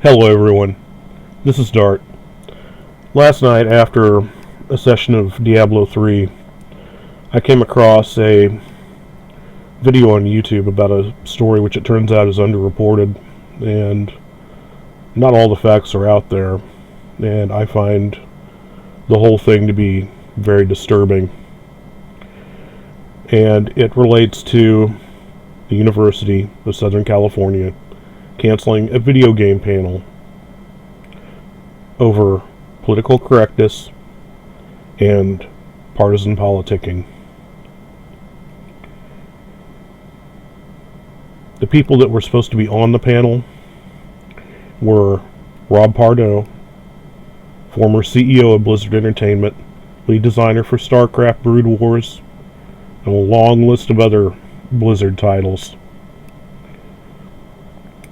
Hello everyone, this is Dart. Last night after a session of Diablo 3, I came across a video on YouTube about a story which it turns out is underreported, and not all the facts are out there, and I find the whole thing to be very disturbing. And it relates to the University of Southern California canceling a video game panel over political correctness and partisan politicking. The people that were supposed to be on the panel were Rob Pardo, former CEO of Blizzard Entertainment, lead designer for StarCraft Brood Wars, and a long list of other Blizzard titles.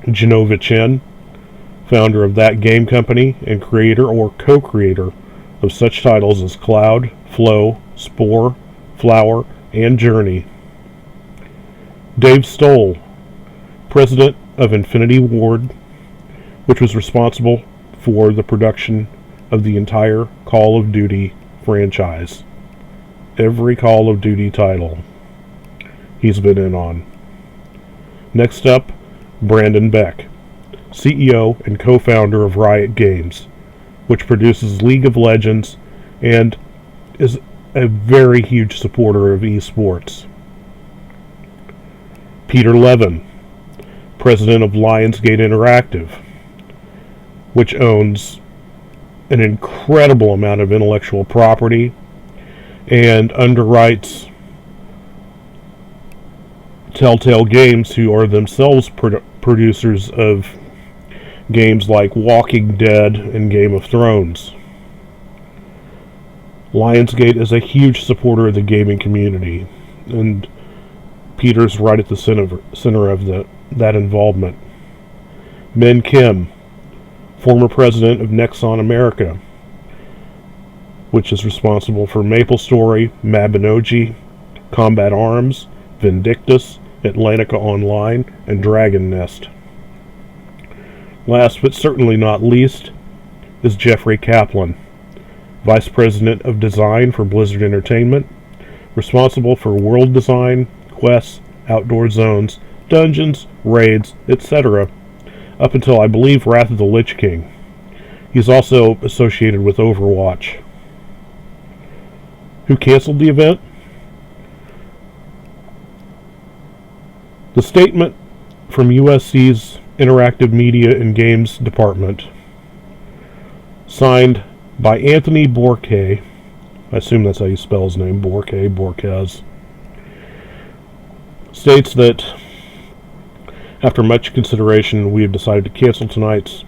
Genova Chen, founder of That Game Company and creator or co-creator of such titles as Cloud, Flow, Spore, Flower, and Journey. Dave Stoll, president of Infinity Ward, which was responsible for the production of the entire Call of Duty franchise. Every Call of Duty title he's been in on. Next up, Brandon Beck, CEO and co-founder of Riot Games, which produces League of Legends and is a very huge supporter of esports. Peter Levin, president of Lionsgate Interactive, which owns an incredible amount of intellectual property and underwrites Telltale Games, who are themselves producers of games like Walking Dead and Game of Thrones. Lionsgate is a huge supporter of the gaming community, and Peter's right at the center of that involvement. Min Kim, former president of Nexon America, which is responsible for MapleStory, Mabinogi, Combat Arms, Vindictus, Atlantica Online, and Dragon Nest. Last but certainly not least is Jeffrey Kaplan, Vice President of Design for Blizzard Entertainment, responsible for world design, quests, outdoor zones, dungeons, raids, etc., up until I believe Wrath of the Lich King. He's also associated with Overwatch. Who canceled the event? The statement from USC's Interactive Media and Games Department, signed by Anthony Bourque, I assume that's how you spell his name, Bourquez, states that after much consideration, we have decided to cancel tonight's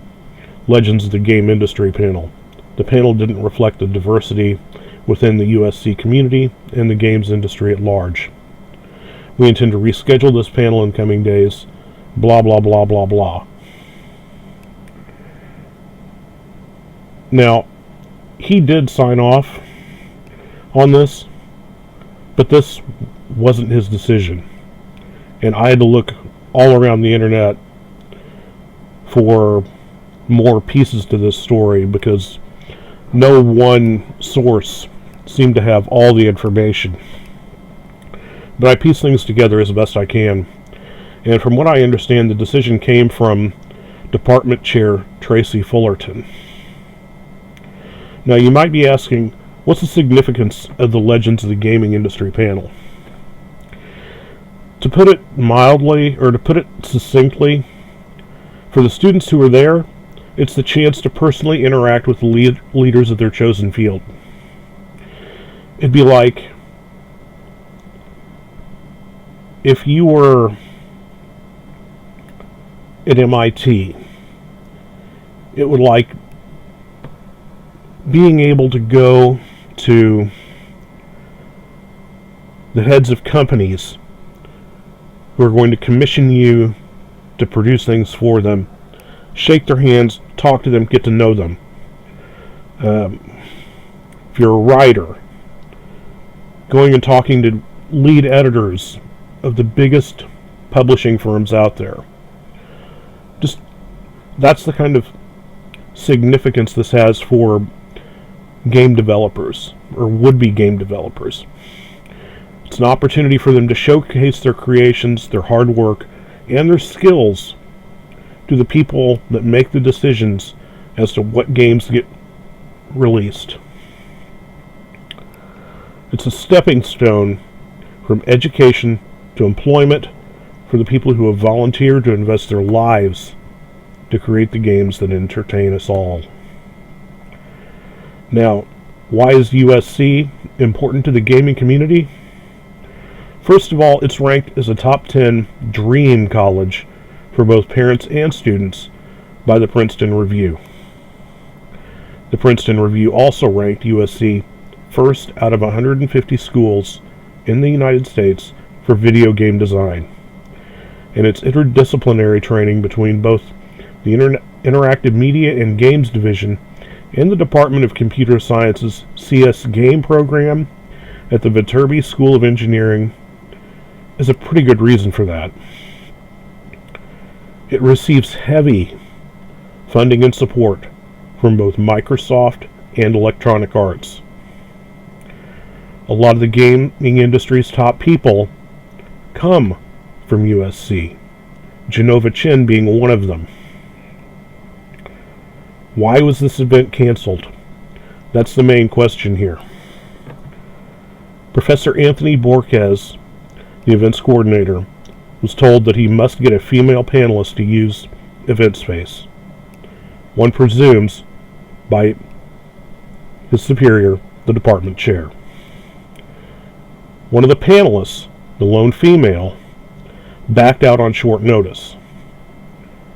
Legends of the Game Industry panel. The panel didn't reflect the diversity within the USC community and the games industry at large. We intend to reschedule this panel in coming days. Blah, blah, blah, blah, blah. Now, he did sign off on this, but this wasn't his decision. And I had to look all around the internet for more pieces to this story because no one source seemed to have all the information. But I piece things together as best I can. And from what I understand, the decision came from Department Chair Tracy Fullerton. Now, you might be asking, what's the significance of the Legends of the Gaming Industry panel? To put it mildly, or to put it succinctly, for the students who are there, it's the chance to personally interact with the leaders of their chosen field. It'd be like if you were at MIT, it would like being able to go to the heads of companies who are going to commission you to produce things for them, shake their hands, talk to them, get to know them. If you're a writer, going and talking to lead editors of the biggest publishing firms out there. Just That's the kind of significance this has for game developers, or would-be game developers. It's an opportunity for them to showcase their creations, their hard work, and their skills to the people that make the decisions as to what games get released. It's a stepping stone from education to employment for the people who have volunteered to invest their lives to create the games that entertain us all. Now, why is USC important to the gaming community? First of all, it's ranked as a top 10 dream college for both parents and students by the Princeton Review. The Princeton Review also ranked USC first out of 150 schools in the United States for video game design. And its interdisciplinary training between both the Interactive Media and Games Division and the Department of Computer Science's CS Game program at the Viterbi School of Engineering is a pretty good reason for that. It receives heavy funding and support from both Microsoft and Electronic Arts. A lot of the gaming industry's top people come from USC, Genova Chin being one of them. Why was this event canceled? That's the main question here. Professor Anthony Borquez, the events coordinator, was told that he must get a female panelist to use event space. One presumes by his superior, the department chair. One of the panelists, the lone female, backed out on short notice.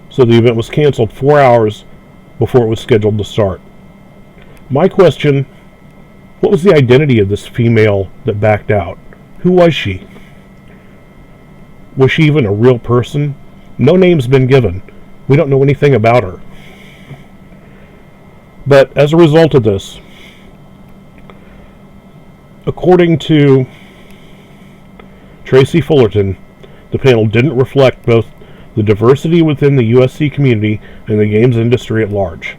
So the event was canceled 4 hours before it was scheduled to start. My question, what was the identity of this female that backed out? Who was she? Was she even a real person? No name's been given. We don't know anything about her. But as a result of this, according to Tracy Fullerton, the panel didn't reflect both the diversity within the USC community and the games industry at large.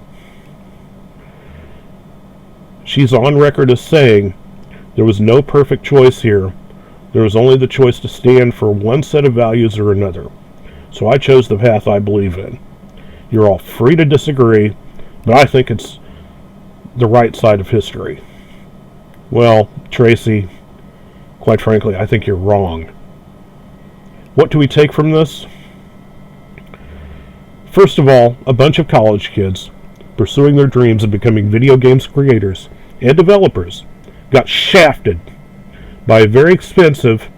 She's on record as saying, there was no perfect choice here. There was only the choice to stand for one set of values or another. So I chose the path I believe in. You're all free to disagree, but I think it's the right side of history. Well, Tracy, quite frankly, I think you're wrong. What do we take from this? First of all, a bunch of college kids pursuing their dreams of becoming video games creators and developers got shafted by a very expensive,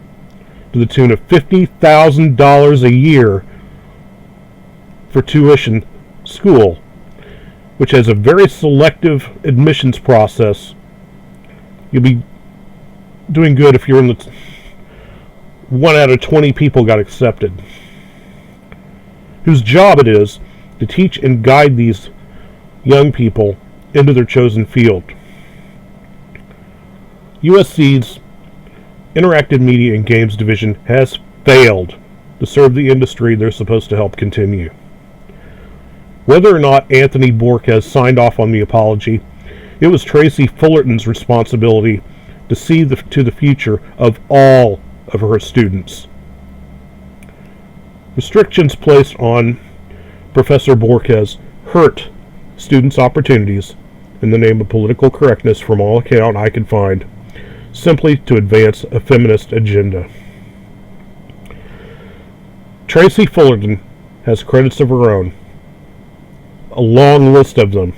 to the tune of $50,000 a year for tuition school, which has a very selective admissions process. You'll be doing good if you're in the 1 out of 20 people got accepted, whose job it is to teach and guide these young people into their chosen field. USC's Interactive Media and Games Division has failed to serve the industry they're supposed to help continue. Whether or not Anthony Borquez signed off on the apology, it was Tracy Fullerton's responsibility to see to the future of all of her students. Restrictions placed on Professor Borquez hurt students' opportunities in the name of political correctness from all account I could find, simply to advance a feminist agenda. Tracy Fullerton has credits of her own, a long list of them,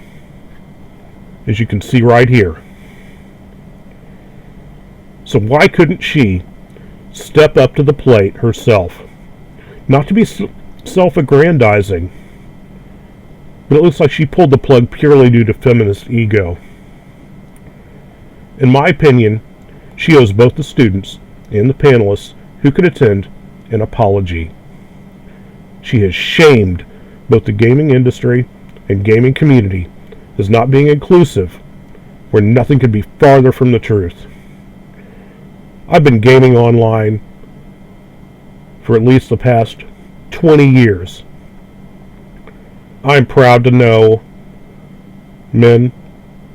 as you can see right here. So why couldn't she step up to the plate herself? Not to be self-aggrandizing, but it looks like she pulled the plug purely due to feminist ego. In my opinion, she owes both the students and the panelists who could attend an apology. She has shamed both the gaming industry and gaming community as not being inclusive, where nothing could be farther from the truth. I've been gaming online for at least the past 20 years. I'm proud to know men,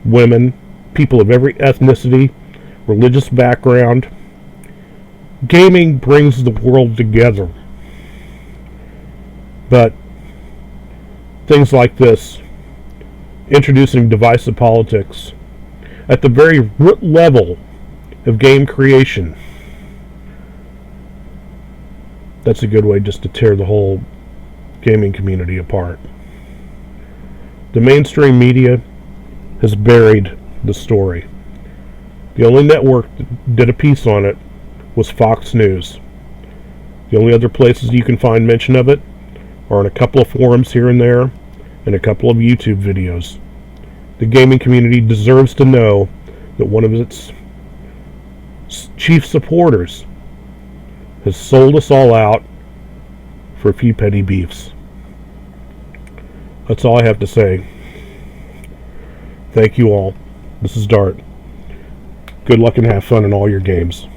women, people of every ethnicity, religious background. Gaming brings the world together. But things like this, introducing divisive politics, at the very root level of game creation, that's a good way just to tear the whole gaming community apart. The mainstream media has buried the story. The only network that did a piece on it was Fox News. The only other places you can find mention of it are in a couple of forums here and there and a couple of YouTube videos. The gaming community deserves to know that one of its chief supporters has sold us all out for a few petty beefs. That's all I have to say. Thank you all. This is Dart. Good luck and have fun in all your games.